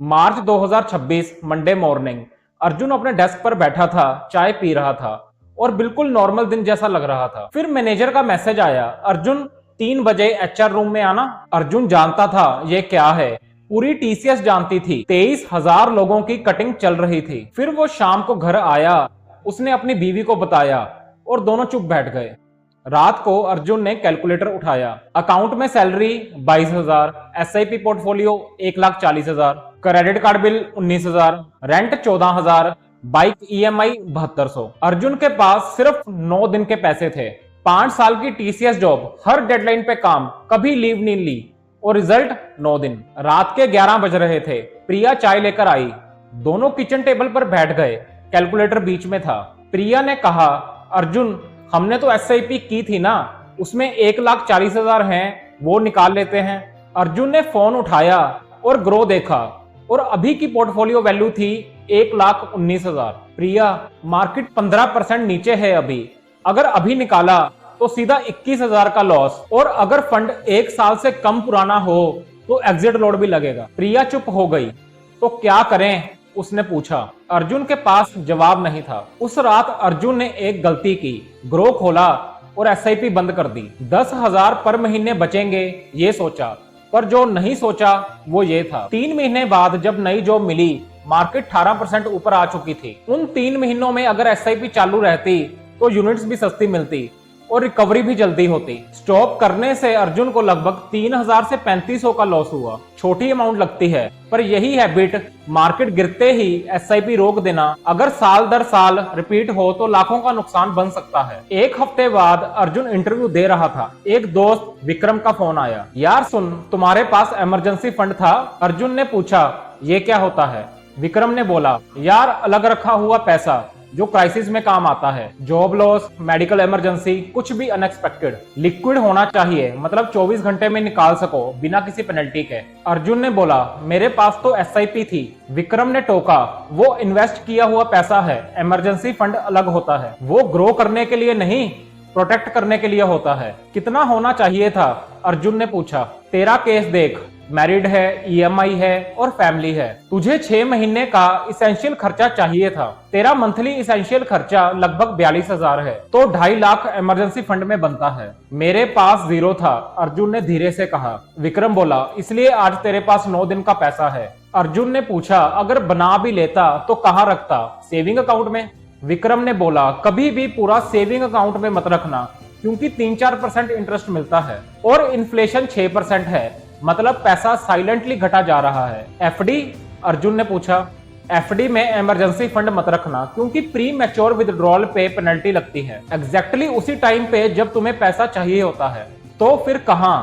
मार्च 2026 Monday morning. Arjun अपने desk पर बैठा था, चाय पी रहा था और बिल्कुल नॉर्मल दिन जैसा लग रहा था। फिर मैनेजर का मैसेज आया, अर्जुन 3 बजे एचआर रूम में आना। अर्जुन जानता था ये क्या है, पूरी टीसीएस जानती थी। 23,000 लोगों की कटिंग चल रही थी। फिर वो शाम को घर आया, उसने अपनी बीवी को बताया और दोनों चुप बैठ गए। रात को अर्जुन ने कैलकुलेटर उठाया। अकाउंट में salary 22,000, SIP portfolio 1,40,000, credit card bill 19,000, rent 14,000, bike EMI 7200। Arjun के पास सिर्फ 9 दिन के पैसे थे। 5 साल की टीसीएस जॉब, हर डेडलाइन पे काम, कभी लीव नहीं ली और रिजल्ट 9 दिन। रात के 11 बज रहे थे। प्रिया चाय लेकर आई। दोनों किचन टेबल पर बैठ गए। कैलकुलेटर बीच में था। प्रिया ने कहा, अर्जुन हमने तो एसआईपी की थी ना, उसमें 1,40,000 हैं, वो निकाल लेते हैं। अर्जुन ने फोन उठाया और ग्रो देखा और अभी की पोर्टफोलियो वैल्यू थी 1,19,000। प्रिया, मार्केट 15% नीचे है अभी, अगर अभी निकाला तो सीधा 21,000 का लॉस, और अगर फंड 1 साल से कम पुराना हो तो एग्जिट लोड भी लगेगा। प्रिया चुप हो गई। तो क्या करें, उसने पूछा। अर्जुन के पास जवाब नहीं था। उस रात अर्जुन ने एक गलती की, ग्रो खोला और एसआईपी बंद कर दी। 10,000 पर महीने बचेंगे ये सोचा, पर जो नहीं सोचा वो ये था। 3 महीने बाद जब नई जॉब मिली, मार्केट 18% ऊपर आ चुकी थी। उन 3 महीनों में अगर एसआईपी चालू रहती तो यूनिट्स भी सस्ती मिलती और रिकवरी भी जल्दी होती। स्टॉप करने से अर्जुन को लगभग 3,000 से 3,500 का लॉस हुआ। छोटी अमाउंट लगती है, पर यही हैबिट मार्केट गिरते ही एसआईपी रोक देना अगर साल दर साल रिपीट हो तो लाखों का नुकसान बन सकता है। एक हफ्ते बाद अर्जुन इंटरव्यू दे रहा था। एक दोस्त विक्रम का फोन आया। यार सुन, तुम्हारे पास इमरजेंसी फंड था? अर्जुन ने पूछा। ये क्या होता है? विक्रम ने बोला, यार अलग रखा हुआ पैसा जो क्राइसिस में काम आता है। जॉब लॉस, मेडिकल इमरजेंसी, कुछ भी अनएक्सपेक्टेड, लिक्विड होना चाहिए, मतलब 24 घंटे में निकाल सको बिना किसी पेनल्टी के। अर्जुन ने बोला, मेरे पास तो एसआईपी थी। विक्रम ने टोका, वो इन्वेस्ट किया हुआ पैसा है, इमरजेंसी फंड अलग होता है, वो ग्रो करने के लिए नहीं, प्रोटेक्ट करने के लिए होता है। कितना होना चाहिए था? अर्जुन ने पूछा। तेरा केस देख, मैरिड है, ईएमआई है और फैमिली है। तुझे 6 महीने का इसेंशियल खर्चा चाहिए था। तेरा मंथली इसेंशियल खर्चा लगभग 42,000 है, तो 2.5 लाख इमरजेंसी फंड में बनता है। मेरे पास 0 था, अर्जुन ने धीरे से कहा। विक्रम बोला, इसलिए आज तेरे पास 9 दिन का पैसा है। अर्जुन ने पूछा, अगर बना भी लेता तो कहाँ रखता? सेविंग अकाउंट में? विक्रम ने बोला, कभी भी पूरा सेविंग अकाउंट में मत रखना, क्योंकि 3-4% इंटरेस्ट मिलता है और इन्फ्लेशन 6% है, मतलब पैसा साइलेंटली घटा जा रहा है। एफडी? अर्जुन ने पूछा। एफडी में इमरजेंसी फंड मत रखना, क्योंकि प्री मैच्योर विथड्रॉल पे पेनल्टी लगती है, एग्जैक्टली उसी टाइम पे जब तुम्हें पैसा चाहिए होता है। तो फिर कहां?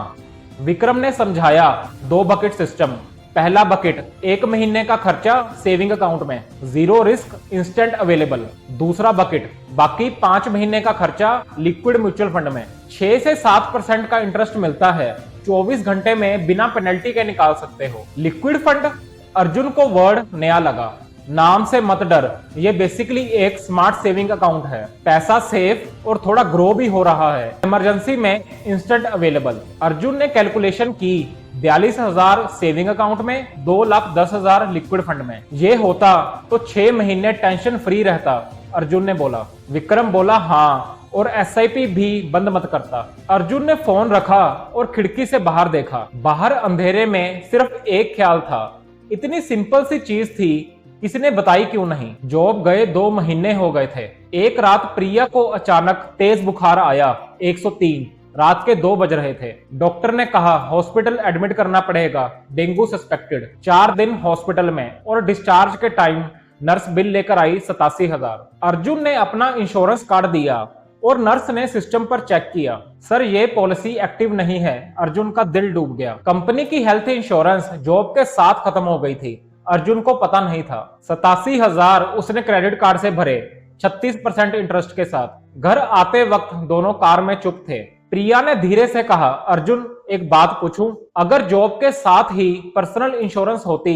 विक्रम ने समझाया। 2 बकेट सिस्टम। पहला बकेट 1 महीने का खर्चा सेविंग अकाउंट में, 0 रिस्क, इंस्टेंट अवेलेबल। दूसरा बकेट बाकी 5 महीने का खर्चा लिक्विड म्यूचुअल फंड में, 6 से 7% का इंटरेस्ट मिलता है, 24 घंटे में बिना पेनल्टी के निकाल सकते हो। Liquid fund? अर्जुन को वर्ड नया लगा। नाम से मत डर, ये बेसिकली एक स्मार्ट सेविंग अकाउंट है। पैसा सेफ और थोड़ा ग्रो भी हो रहा है, इमरजेंसी में इंस्टेंट अवेलेबल। अर्जुन ने कैलकुलेशन की। 42,000 सेविंग अकाउंट में, 2,10,000 लिक्विड फंड में। ये होता तो 6 महीने टेंशन फ्री रहता, अर्जुन ने बोला। विक्रम बोला, हाँ, और एसआईपी भी बंद मत करता। अर्जुन ने फोन रखा और खिड़की से बाहर देखा। बाहर अंधेरे में सिर्फ एक ख्याल था, इतनी सिंपल सी चीज थी, किसी ने बताई क्यों नहीं? जॉब गए 2 महीने हो गए थे। एक रात प्रिया को अचानक तेज बुखार आया, 103। रात के 2 बज रहे थे। डॉक्टर ने कहा हॉस्पिटल एडमिट करना पड़ेगा, डेंगू सस्पेक्टेड। 4 दिन हॉस्पिटल में और डिस्चार्ज के टाइम नर्स बिल लेकर आई 87,000। अर्जुन ने अपना इंश्योरेंस कार्ड दिया और नर्स ने सिस्टम पर चेक किया। सर, ये पॉलिसी एक्टिव नहीं है। अर्जुन का दिल डूब गया। कंपनी की हेल्थ इंश्योरेंस जॉब के साथ खत्म हो गई थी, अर्जुन को पता नहीं था। 87,000 उसने क्रेडिट कार्ड से भरे, 36% इंटरेस्ट के साथ। घर आते वक्त दोनों कार में चुप थे। प्रिया ने धीरे से कहा, अर्जुन एक बात पूछूं? अगर जॉब के साथ ही पर्सनल इंश्योरेंस होती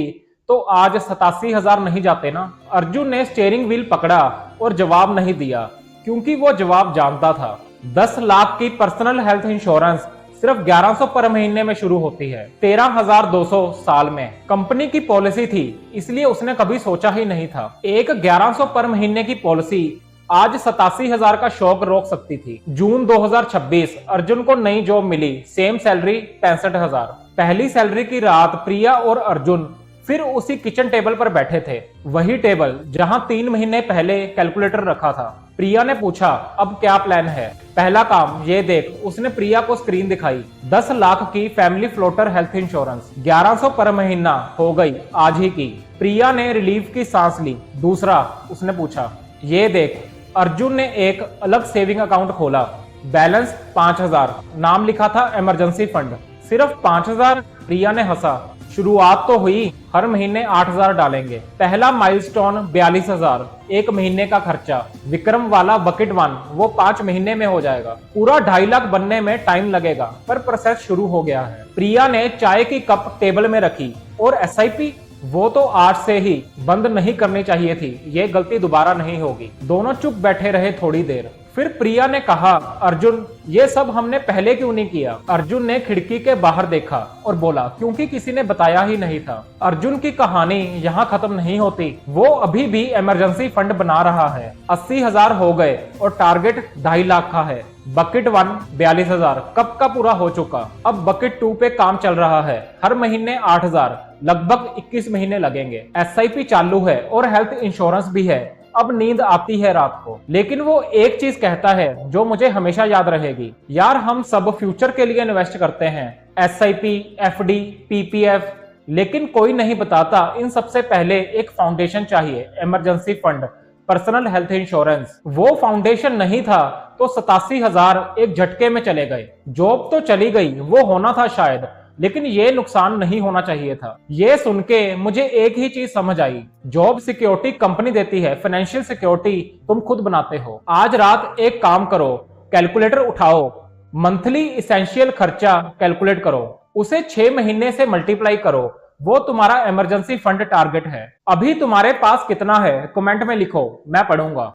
तो आज 87,000 नहीं जाते ना? अर्जुन ने स्टीयरिंग व्हील पकड़ा और जवाब नहीं दिया, क्योंकि वो जवाब जानता था। 10 लाख की पर्सनल हेल्थ इंश्योरेंस सिर्फ 1100 पर महीने में शुरू होती है, 13,200 साल में। कंपनी की पॉलिसी थी, इसलिए उसने कभी सोचा ही नहीं था एक 1100 पर महीने की पॉलिसी आज 87,000 का शौक रोक सकती थी। जून 2026 अर्जुन को नई जॉब मिली, सेम सैलरी 65,000। पहली सैलरी की रात प्रिया और अर्जुन फिर उसी किचन टेबल पर बैठे थे, वही टेबल जहां 3 महीने पहले कैलकुलेटर रखा था। प्रिया ने पूछा, अब क्या प्लान है? पहला काम ये देख, उसने प्रिया को स्क्रीन दिखाई। 10 लाख की फैमिली फ्लोटर हेल्थ इंश्योरेंस, 1100 पर महीना हो गई आज ही की। प्रिया ने रिलीफ की सांस ली। दूसरा उसने पूछा, ये देख। अर्जुन ने एक अलग सेविंग अकाउंट खोला, बैलेंस 5,000, नाम लिखा था इमरजेंसी फंड। सिर्फ 5,000? प्रिया ने हंसा। शुरुआत तो हुई, हर महीने 8,000 डालेंगे। पहला माइलस्टोन 42,000, एक महीने का खर्चा। विक्रम वाला बकेट 1 वो 5 महीने में हो जाएगा। पूरा 2.5 लाख बनने में टाइम लगेगा, पर प्रोसेस शुरू हो गया है। प्रिया ने चाय की कप टेबल में रखी। और SIP वो तो आज से ही बंद नहीं करनी चाहिए थी, ये गलती दोबारा नहीं होगी। दोनों चुप बैठे रहे थोड़ी देर। फिर प्रिया ने कहा, अर्जुन ये सब हमने पहले क्यों नहीं किया? अर्जुन ने खिड़की के बाहर देखा और बोला, क्योंकि किसी ने बताया ही नहीं था। अर्जुन की कहानी यहाँ खत्म नहीं होती, वो अभी भी इमरजेंसी फंड बना रहा है। 80,000 हो गए और टारगेट 2.5 लाख का है। बकेट 1 42,000 कब का पूरा हो चुका। अब बकेट 2 पे काम चल रहा है, हर महीने 8,000, लगभग 21 महीने लगेंगे। SIP चालू है और हेल्थ इंश्योरेंस भी है। अब नींद आती है रात को, लेकिन वो एक चीज कहता है जो मुझे हमेशा याद रहेगी, यार हम सब फ्यूचर के लिए इन्वेस्ट करते हैं, SIP, FD, PPF, लेकिन कोई नहीं बताता इन सबसे पहले एक फाउंडेशन चाहिए, emergency fund, personal health insurance. वो फाउंडेशन नहीं था तो 87,000 एक झटके में चले गए। जॉब तो चली गई, वो होना था शायद, लेकिन ये नुकसान नहीं होना चाहिए था। ये सुन के मुझे एक ही चीज समझ आई, जॉब सिक्योरिटी कंपनी देती है, फाइनेंशियल सिक्योरिटी तुम खुद बनाते हो। आज रात एक काम करो, कैलकुलेटर उठाओ, मंथली इसेंशियल खर्चा कैलकुलेट करो, उसे 6 महीने से मल्टीप्लाई करो, वो तुम्हारा इमरजेंसी फंड टारगेट है। अभी तुम्हारे पास कितना है कमेंट में लिखो, मैं पढ़ूंगा।